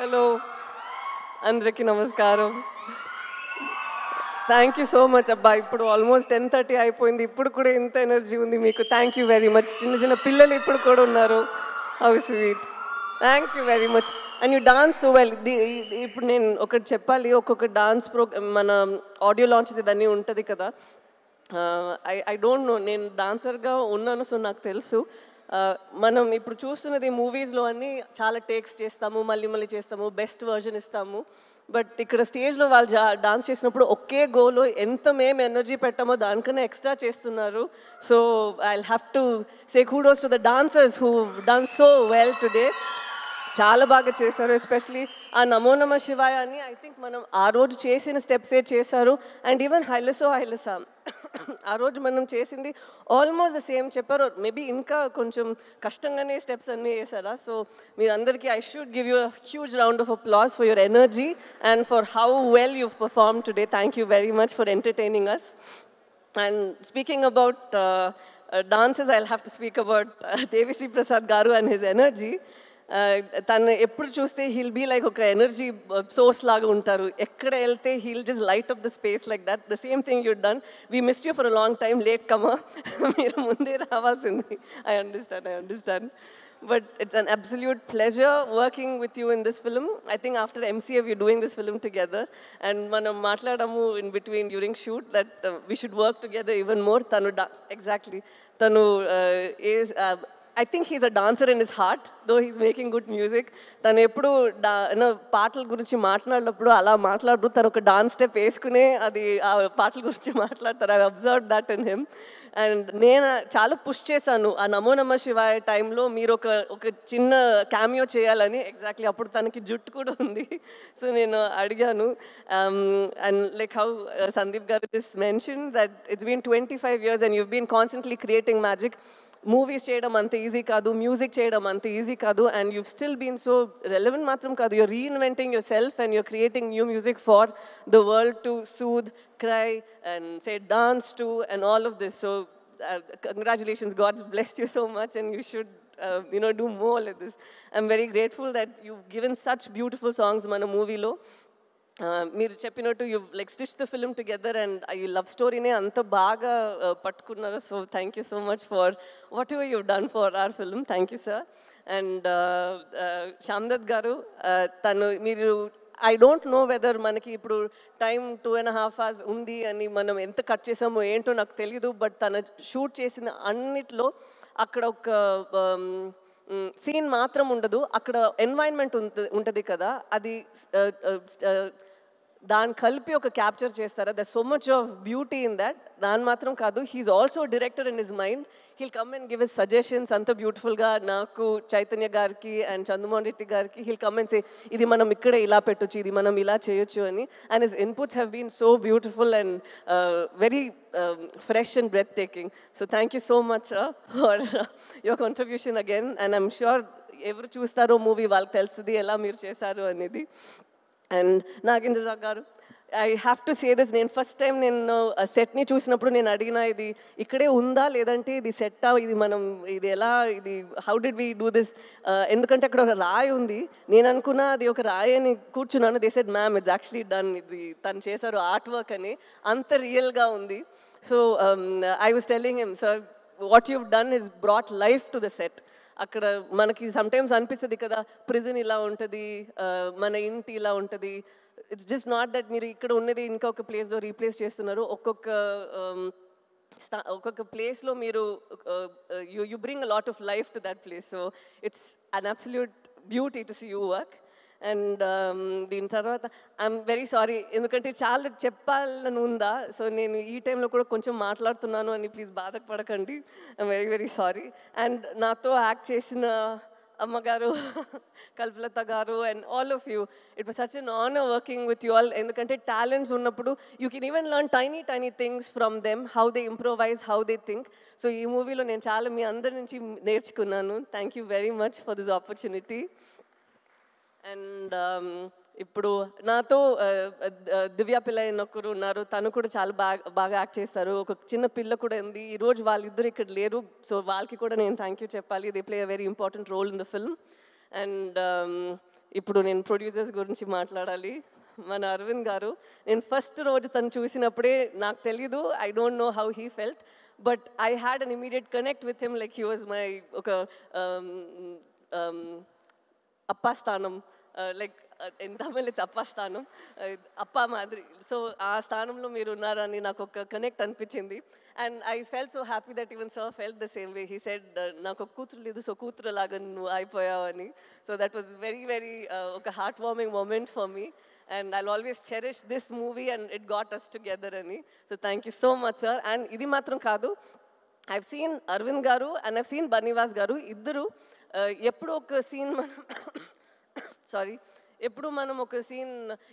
Hello అందరికీ నమస్కారం. Thank you so much అబ్బా. ఇప్పుడు ఆల్మోస్ట్ 10:30 అయిపోయింది. ఇప్పుడు కూడా ఇంత ఎనర్జీ ఉంది మీకు. Thank you very much. చిన్న చిన్న పిల్లలు ఇప్పుడు కూడా ఉన్నారు. How sweet. Thank you very much. And you dance so well. ఇప్పుడు నేను ఒకటి చెప్పాలి. ఒక్కొక్క డాన్స్ మన ఆడియో లాంచ్ ఇదన్నీ ఉంటుంది కదా. ఐ డోంట్ నో, నేను డాన్సర్గా ఉన్నాను, సో నాకు తెలుసు. మనం ఇప్పుడు చూస్తున్నది మూవీస్లో అన్నీ చాలా టేక్స్ చేస్తాము, మళ్ళీ మళ్ళీ చేస్తాము, బెస్ట్ వర్జన్ ఇస్తాము. బట్ ఇక్కడ స్టేజ్లో వాళ్ళు డాన్స్ చేసినప్పుడు ఒకే గోలో ఎంత మేము ఎనర్జీ పెట్టామో దానికన్నా ఎక్స్ట్రా చేస్తున్నారు. So I have to say kudos to the dancers who done so well today. చాలా బాగా చేశారు. ఎస్పెషలీ ఆ నమో నమ శివాయ అని ఐ థింక్ మనం ఆ రోజు చేసిన స్టెప్సే చేశారు. అండ్ ఈవెన్ హైలసో హైలసా ఆ రోజు మనం చేసింది ఆల్మోస్ట్ ద సేమ్ చెప్పారు. మేబీ ఇంకా కొంచెం కష్టంగానే స్టెప్స్ అన్నీ వేసారా. సో మీరందరికీ I should give you huge round of applause for your energy and for how well you perform today. Thank you very much for entertaining us. And speaking about dances, I'll have to speak about Devi Prasad Garu and his energy. తను ఎప్పుడు చూస్తే he'll be like ఒక energy source లాగా ఉంటారు. ఎక్కడ వెళ్తే he'll just light up the space like that. The same thing you done. We missed you for a long time. Late కమా, మీరు ముందే రావాల్సింది. I understand. But it's an absolute pleasure working with you in this film. I think after MCA we're doing this film together, and manam matladamu in between during shoot that we should work together even more. Exactly. Tanu is I think he's a dancer in his heart, though he's making good music. తను ఎప్పుడు పాటల గురించి మాట్లాడినప్పుడు అలా మాట్లాడు, తను ఒక dance step వేసుకునే అది ఆ పాటల గురించి మాట్లాడతారు. I observe that in him. And నేను చాలా పుష్ చేశాను ఆ నమో నమ శివాయ టైంలో మీరు ఒక చిన్న క్యామియో చేయాలని. ఎగ్జాక్ట్లీ అప్పుడు తనకి జుట్టు కూడా ఉంది. సో నేను అడిగాను. And like how Sandeep garu this mention that it's been 25 years and you've been constantly creating magic. Movies చేయడం అంత ఈజీ కాదు, మ్యూజిక్ చేయడం అంత ఈజీ కాదు. And you still been so relevant మాత్రం కాదు, you're reinventing yourself and you're creating new music for the world to soothe, cry and say dance too and all of this. So congratulations, God's blessed you so much and you should do more like this. I'm very grateful that you've given such beautiful songs mana movie lo. మీరు చెప్పినట్టు you like stitch the film together and ఈ love స్టోరీనే అంత బాగా పట్టుకున్నారు. So thank you so much for whatever you done for our film. Thank you sir. And Shyamdutt గారు, తను మీరు ఐ డోంట్ నో వెదర్ మనకి ఇప్పుడు టైం 2.5 hours ఉంది అని మనం ఎంత కట్ చేసామో ఏంటో నాకు తెలీదు. బట్ తను షూట్ చేసిన అన్నిట్లో అక్కడ ఒక సీన్ మాత్రం ఉండదు, అక్కడ ఎన్వైరన్మెంట్ ఉంటుంది కదా, అది దాన్ని కలిపి ఒక క్యాప్చర్ చేస్తారా. The so much of beauty in that. దాని మాత్రం కాదు, he's also director in his mind. He'll come and give his suggestions అంత బ్యూటిఫుల్గా. నాకు చైతన్య గారికి అండ్ చంద్రమోహన్ రెడ్డి గారికి హీల్ కమ్ అండ్ సే ఇది మనం ఇక్కడే ఇలా పెట్టొచ్చు, ఇది మనం ఇలా చేయొచ్చు అని. And his inputs have been so beautiful and very fresh and breathtaking. So thank you so much sir for your contribution again. And I'm sure ఎవరు చూస్తారో మూవీ వాళ్ళకి తెలుస్తుంది ఎలా మీరు చేశారు అనేది. అండ్ నాగేంద్ర గారు, I have to say this. నేను ఫస్ట్ టైం నేను సెట్ని చూసినప్పుడు నేను అడిగిన ఇది ఇక్కడే ఉందా లేదంటే ఇది సెట్టా, ఇది మనం ఇది ఎలా, ఇది how did we do this, ఎందుకంటే అక్కడ ఒక రాయి ఉంది. నేను అనుకున్నా అది ఒక రాయి అని కూర్చున్నాను. They said ma'am it's actually done, ఇది తను చేశారు ఆర్ట్ వర్క్ అని. అంత రియల్గా ఉంది. So I was telling him, sir what you've done is brought life to the set. అక్కడ మనకి సమ్టైమ్స్ అనిపిస్తుంది కదా, ప్రిజన్ ఇలా ఉంటుంది, మన ఇంటి ఇలా ఉంటుంది. ఇట్స్ జస్ట్ నాట్ దట్ మీరు ఇక్కడ ఉన్నది ఇంకొక ప్లేస్లో రీప్లేస్ చేస్తున్నారు. ఒక్కొక్క ప్లేస్లో మీరు you bring a lot of life to that place. So it's an absolute beauty to see you work. And దీని తర్వాత ఐఎమ్ వెరీ సారీ, ఎందుకంటే చాలా చెప్పాలని ఉందా. సో నేను ఈ టైంలో కూడా కొంచెం మాట్లాడుతున్నాను అని ప్లీజ్ బాధపడకండి. I'm very very sorry. And నాతో యాక్ట్ చేసిన అమ్మగారు, కల్పలత గారు and all of you, it was such an honour working with you all. ఎందుకంటే టాలెంట్స్ ఉన్నప్పుడు you can even learn tiny things from them, how they improvise, how they think. So ఈ మూవీలో నేను చాలా మీ అందరి నుంచి నేర్చుకున్నాను. Thank you very much for this opportunity. And ఇప్పుడు నాతో దివ్య పిల్ల ఒకరు ఉన్నారు, తను కూడా చాలా బాగా యాక్ట్ చేస్తారు. ఒక చిన్న పిల్ల కూడా ఉంది. ఈరోజు వాళ్ళిద్దరు ఇక్కడ లేరు, సో వాళ్ళకి కూడా నేను థ్యాంక్ యూ చెప్పాలి. They play a very important role in the film. And ఇప్పుడు నేను ప్రొడ్యూసర్స్ గురించి మాట్లాడాలి. మన అరవింద్ గారు, నేను ఫస్ట్ రోజు తను చూసినప్పుడే నాకు తెలీదు, I don't know how he felt, but I had an immediate connect with him, like he was my ఒక అప్పా స్థానం, లైక్ ఇన్ తమిళ్ ఇట్స్ అప్పా స్థానం, అప్పా మాదిరి. సో ఆ స్థానంలో మీరు ఉన్నారని నాకు ఒక కనెక్ట్ అనిపించింది. And I felt so happy that even sir felt the same way. He said నాకు ఒక కూతురు లేదు, సో కూతురు లాగా నువ్వు అయిపోయావని. So that was very very ఒక heart warming moment for me. And I'll always cherish this movie and it got us together ani. So thank you so much, sir. And idi matram kaadu, I've seen Arvind garu and I've seen Banivas garu iddaru eppudu oka scene manam sorry, ఎప్పుడు మనం ఒక scene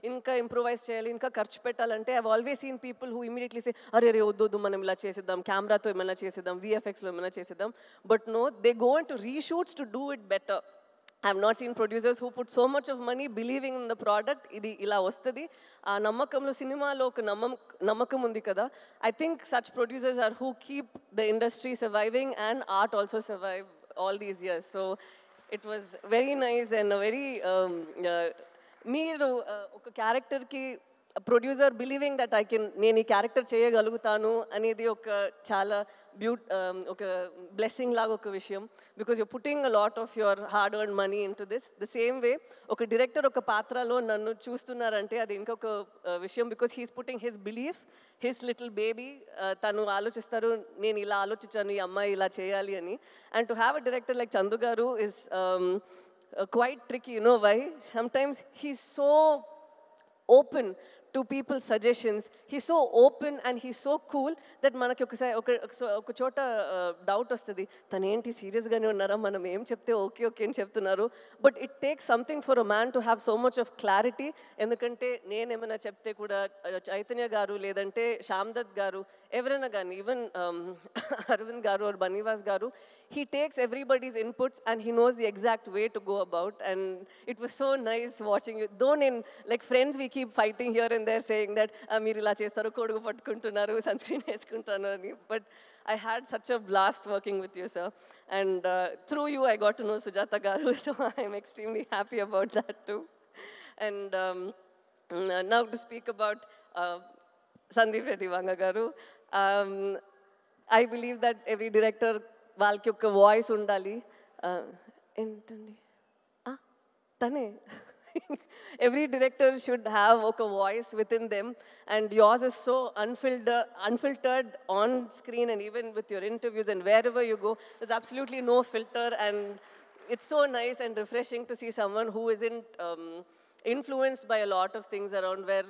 ఇంకా improvise చేయాలి, ఇంకా ఖర్చు పెట్టాలంటే I always seen people who immediately say అరే రే వద్దు మనం ఇలా చేసేద్దాం, కెమెరాతో ఏమైనా చేసేద్దాం, విఎఫ్ఎక్స్లో ఏమైనా చేసేద్దాం. But no, they go into reshoots to do it better. I have not seen producers who put so much of money believing in the product. Idi ila vastadi aa nammakamlo cinema-lo oka nammakam undi kada. I think such producers are who keep the industry surviving and art also survive all these years. So it was very nice and a very meeru oka character ki producer believing that I can నేను ఈ character చేయగలుగుతాను అనేది ఒక చాలా ఒక blessing లాగా ఒక విషయం. Because you putting a lot of your hard earn money in to this. The same వే ఒక డైరెక్టర్ ఒక పాత్రలో నన్ను చూస్తున్నారంటే అది ఇంకొక విషయం. Because he's putting his belief, his little baby, తను ఆలోచిస్తారు నేను ఇలా ఆలోచించాను, ఈ అమ్మాయి ఇలా చేయాలి అని. And to have a director like Chandu గారు is quite tricky, you know why? Sometimes he's so open to people's suggestions. He's so open and he's so cool that manaki oka chota doubt ostadi, tanu enti serious gaane unnara, manam em chepte okay okay ani cheptunnaru. But it takes something for a man to have so much of clarity. Endukante nenu emana chepte kuda Chaitanya garu ledante Shamdad garu ఎవరైనా కానీ, even Arvind గారు or Banivas garu, he takes everybody's inputs and he knows the exact way to go about. And it was so nice watching you. Though in like friends we keep fighting here and there saying that మీరు ఇలా చేస్తారు, కొడుకు పట్టుకుంటున్నారు, sun screen వేసుకుంటాను అని. But I had such a blast working with you, sir. And through you I got to know Sujata garu, so I am extremely happy about that too. And now to speak about Sandeep Reddy Vanga garu, I believe that every director వాళ్ళకి ఒక voice ఉండాలి. ఏంటండి తనే every director should have a voice within them, and yours is so unfiltered on screen and even with your interviews and wherever you go, there's absolutely no filter. And it's so nice and refreshing to see someone who isn't influenced by a lot of things around, where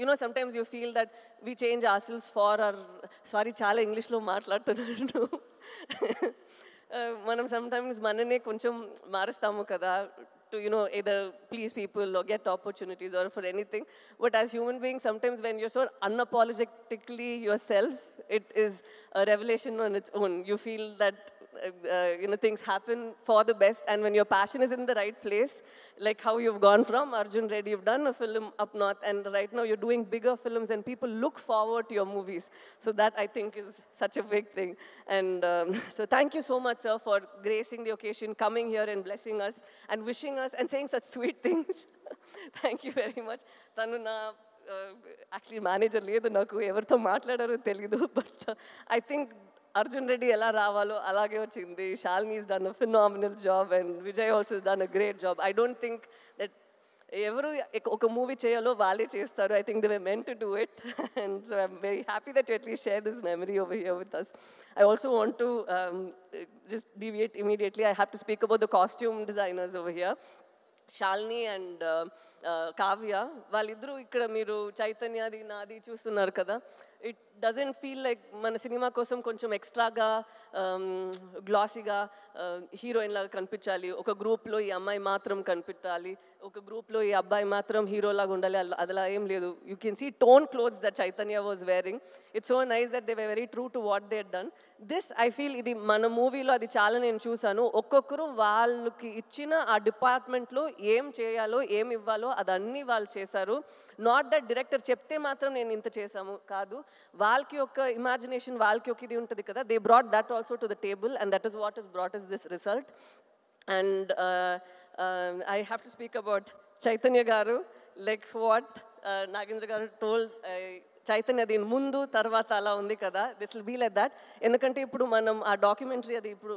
you know, sometimes you feel that we change ourselves for our, sorry చాలా ఇంగ్లీష్లో మాట్లాడుతున్నాను, మనం sometimes మననే కొంచెం మారుస్తాము కదా, to, you know, either please people or get opportunities or for anything. But as human beings, sometimes when you're so unapologetically yourself, it is a revelation on its own. You feel that you know, things happen for the best, and when your passion is in the right place, like how you've gone from Arjun Reddy, you've done a film up north, and right now you're doing bigger films and people look forward to your movies. So that, I think, is such a big thing. And so thank you so much, sir, for gracing the occasion, coming here and blessing us and wishing us and saying such sweet things. Thank you very much. Tanu na actually manager ledu, naku evartho maatladaro telidu, but I think Arjun Reddy ela ravalo alage vachindi. Shalini has done a phenomenal job and Vijay also has done a great job. I don't think that ఎవరు ఒక movie చేయాలో వాళ్ళే చేస్తారు. I think they were meant to do it. And so I'm very happy that you at least share this memory over here with us. I also want to just deviate immediately. I have to speak about the costume designers over here. Shalini and Kavya, వాళ్ళిద్దరూ ఇక్కడ మీరు చైతన్యది నాది చూస్తున్నారు కదా, it doesn't feel like మన cinema కోసం కొంచెం ఎక్స్ట్రాగా గ్లాసీగా హీరోయిన్ లాగా కనిపించాలి, ఒక గ్రూప్లో ఈ అమ్మాయి మాత్రం కనిపించాలి, ఒక గ్రూప్లో ఈ అబ్బాయి మాత్రం హీరోలాగా ఉండాలి, అలా ఏం లేదు. You can see torn clothes that Chaitanya was wearing. It's so nice that they were very true to what they had done. This I feel ఇది మన మూవీలో అది చాలా నేను చూసాను. ఒక్కొక్కరు వాళ్ళకి ఇచ్చిన ఆ డిపార్ట్మెంట్లో ఏం చేయాలో ఏం ఇవ్వాలో అదన్నీ వాళ్ళు చేశారు. నాట్ దట్ డైరెక్టర్ చెప్తే మాత్రం నేను ఇంత చేశాము కాదు, వాళ్ళకి ఒక ఇమాజినేషన్, వాళ్ళకి ఒక ఇది ఉంటుంది కదా, they brought that also to the table, and that is what is brought is this result. And I have to speak about Chaitanya Garu, like what Nagendra Garu told. Chaitanya దీని ముందు తర్వాత అలా ఉంది కదా, this will be like that. ఎందుకంటే ఇప్పుడు మనం ఆ డాక్యుమెంటరీ అది ఇప్పుడు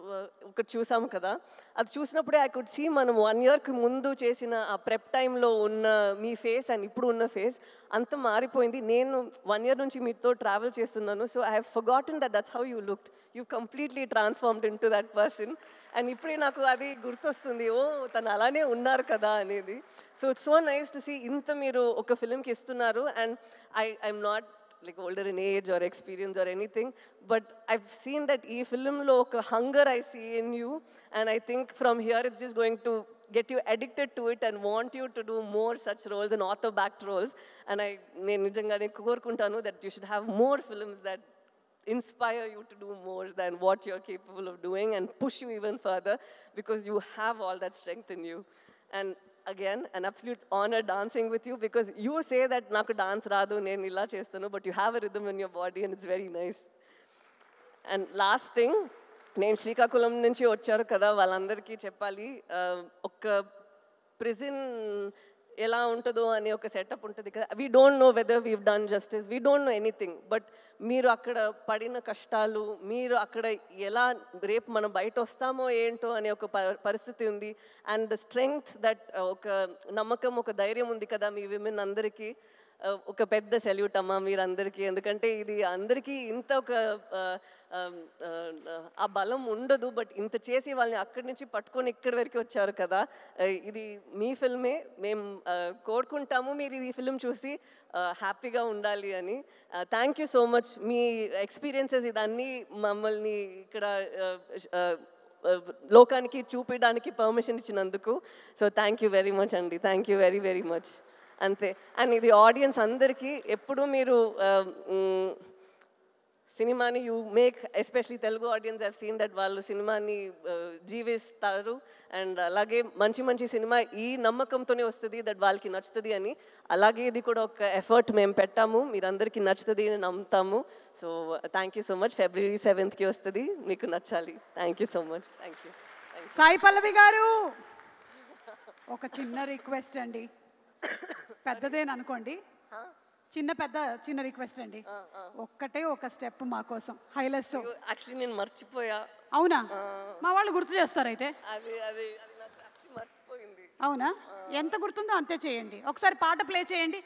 ఒకటి చూసాము కదా, అది చూసినప్పుడే ఐ కుడ్ సీ మనం 1 yearకి ముందు చేసిన ఆ ప్రెప్ టైంలో ఉన్న మీ ఫేస్ అండ్ ఇప్పుడు ఉన్న ఫేస్ అంత మారిపోయింది. నేను 1 year నుంచి మీతో ట్రావెల్ చేస్తున్నాను. So I have forgotten that's how you looked. You completely transformed in to that person. And ఇప్పుడే నాకు అది గుర్తొస్తుంది, ఓ తను అలానే ఉన్నారు కదా అనేది. So it's so nice to see ఇంత మీరు ఒక ఫిలింకి ఇస్తున్నారు. And I'm not like older in age or experience or anything, but I've seen that ee film lo oka hunger I see in you, and I think from here it's just going to get you addicted to it and want you to do more such roles and author backed roles. And నేను నిజంగానే కోరుకుంటాను that you should have more films that inspire you to do more than what you're capable of doing and push you even further, because you have all that strength in you. And again, an absolute honor dancing with you, because you say that naku dance raadu nenu illa chestanu, but you have a rhythm in your body and it's very nice. And last thing, నేను శ్రీకాకుళం నుంచి వచ్చారు కదా, వాళ్ళందరికీ చెప్పాలి, ఒక prison ఎలా ఉంటుందో అనే ఒక సెటప్ ఉంటుంది కదా. We don't know whether weave done justice, we don't know anything, but మీరు అక్కడ పడిన కష్టాలు, మీరు అక్కడ ఎలా రేపు మనం బయట వస్తామో ఏంటో అనే ఒక పరిస్థితి ఉంది. అండ్ ద స్ట్రెంగ్త్ దట్, ఒక నమ్మకం, ఒక ధైర్యం ఉంది కదా మీ విమెన్ అందరికీ. ఒక పెద్ద సెల్యూట్ అమ్మా మీరందరికీ. ఎందుకంటే ఇది అందరికీ ఇంత ఒక ఆ బలం ఉండదు, బట్ ఇంత చేసి వాళ్ళని అక్కడి నుంచి పట్టుకొని ఇక్కడి వరకు వచ్చారు కదా. ఇది మీ ఫిల్మే, మేము కోరుకుంటాము మీరు ఈ ఫిల్మ్ చూసి హ్యాపీగా ఉండాలి అని. Thank you so much. మీ ఎక్స్పీరియన్సెస్ ఇదన్నీ మమ్మల్ని ఇక్కడ లోకానికి చూపించడానికి పర్మిషన్ ఇచ్చినందుకు. So thank you very much అండి, thank you very very much. అంతే. అండ్ ఇది ఆడియన్స్ అందరికీ, ఎప్పుడు మీరు సినిమాని you make, especially Telugu audience, I've seen that వాళ్ళు సినిమాని జీవిస్తారు. అండ్ అలాగే మంచి మంచి సినిమా ఈ నమ్మకంతోనే వస్తుంది దట్ వాళ్ళకి నచ్చుతుంది అని. అలాగే ఇది కూడా ఒక ఎఫర్ట్ మేము పెట్టాము, మీరందరికీ నచ్చుతుంది అని నమ్ముతాము. So thank you so much. February 7th వస్తుంది, మీకు నచ్చాలి. Thank you so much. Thank you. Sai Pallavi గారు, ఒక చిన్న రిక్వెస్ట్ అండి, పెద్దదేననుకోండి, చిన్న రిక్వెస్ట్ అండి, ఒక్కటే ఒక స్టెప్ మా కోసం హైలెస్. యాక్చువల్లీ నేను మర్చిపోయా. అవునా? మా వాళ్ళు గుర్తు చేస్తారు అయితే. అది అది మర్చిపోయింది. అవునా? ఎంత గుర్తుందో అంతే చేయండి. ఒకసారి పాట ప్లే చేయండి.